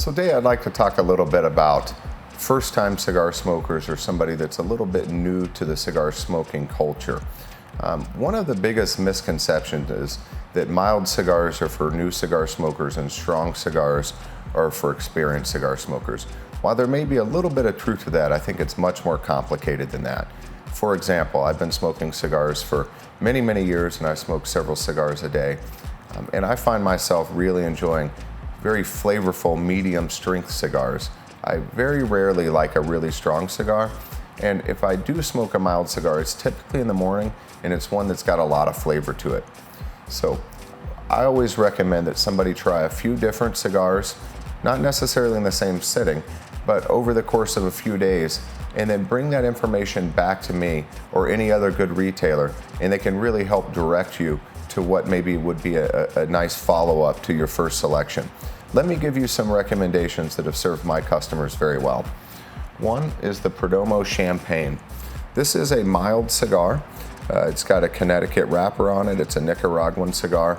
So today I'd like to talk a little bit about first-time cigar smokers or somebody that's a little bit new to the cigar smoking culture. One of the biggest misconceptions is that mild cigars are for new cigar smokers and strong cigars are for experienced cigar smokers. While there may be a little bit of truth to that, I think it's much more complicated than that. For example, I've been smoking cigars for many, many years, and I smoke several cigars a day. And I find myself really enjoying very flavorful medium strength cigars. I very rarely like a really strong cigar, and if I do smoke a mild cigar, it's typically in the morning and it's one that's got a lot of flavor to it. So I always recommend that somebody try a few different cigars, not necessarily in the same sitting, but over the course of a few days, and then bring that information back to me or any other good retailer, and they can really help direct you to what maybe would be a nice follow-up to your first selection. Let me give you some recommendations that have served my customers very well. One is the Perdomo Champagne. This is a mild cigar. It's got a Connecticut wrapper on it. It's a Nicaraguan cigar,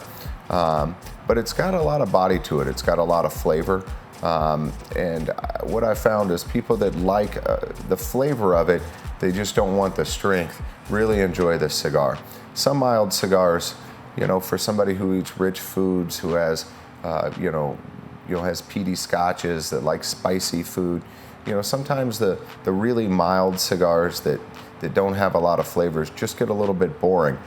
but it's got a lot of body to it. It's got a lot of flavor. And what I found is people that like the flavor of it, they just don't want the strength, really enjoy this cigar. Some mild cigars, for somebody who eats rich foods, who has, has peaty scotches, that like spicy food, sometimes the really mild cigars that don't have a lot of flavors just get a little bit boring.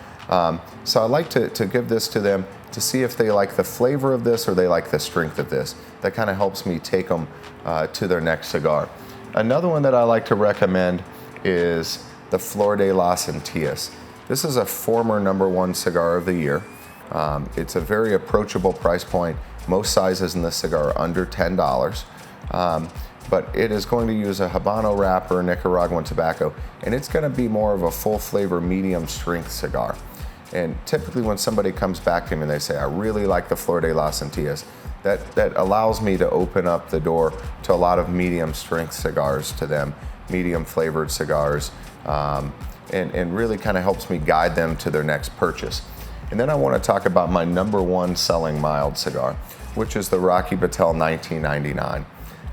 So I like to give this to them to see if they like the flavor of this or they like the strength of this. That kind of helps me take them to their next cigar. Another one that I like to recommend is the Flor de las Antillas. This is a former #1 cigar of the year. It's a very approachable price point. Most sizes in this cigar are under $10. But it is going to use a Habano wrapper, Nicaraguan tobacco, and it's going to be more of a full flavor, medium strength cigar. And typically when somebody comes back to me and they say, I really like the Flor de las Antillas, that allows me to open up the door to a lot of medium strength cigars to them, medium flavored cigars, and really kind of helps me guide them to their next purchase. And then I want to talk about my #1 selling mild cigar, which is the Rocky Patel 1999.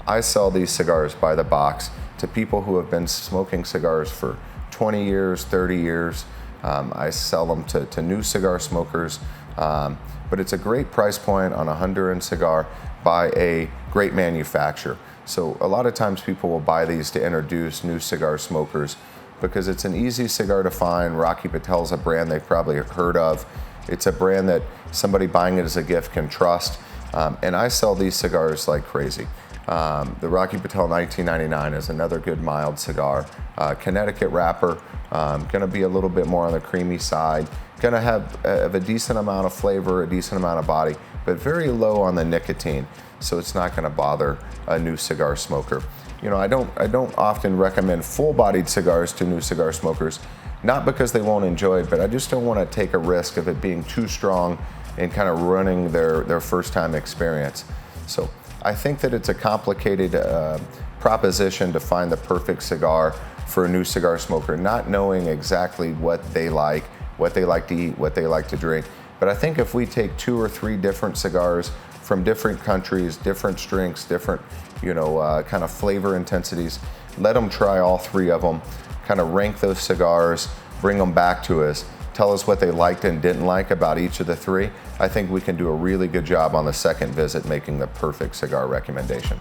I sell these cigars by the box to people who have been smoking cigars for 20 years, 30 years. I sell them to new cigar smokers, but it's a great price point on a Honduran cigar by a great manufacturer. So a lot of times people will buy these to introduce new cigar smokers because it's an easy cigar to find. Rocky Patel's a brand they've probably heard of. It's a brand that somebody buying it as a gift can trust, and I sell these cigars like crazy. The Rocky Patel 1999 is another good mild cigar. Connecticut wrapper, gonna be a little bit more on the creamy side, gonna have a decent amount of flavor, a decent amount of body, but very low on the nicotine, so it's not gonna bother a new cigar smoker. I don't often recommend full-bodied cigars to new cigar smokers, not because they won't enjoy it, but I just don't want to take a risk of it being too strong and kind of ruining their first-time experience. So I think that it's a complicated proposition to find the perfect cigar for a new cigar smoker, not knowing exactly what they like to eat, what they like to drink. But I think if we take 2 or 3 different cigars from different countries, different strengths, different kind of flavor intensities, let them try all 3 of them, kind of rank those cigars, bring them back to us, tell us what they liked and didn't like about each of the 3, I think we can do a really good job on the second visit making the perfect cigar recommendation.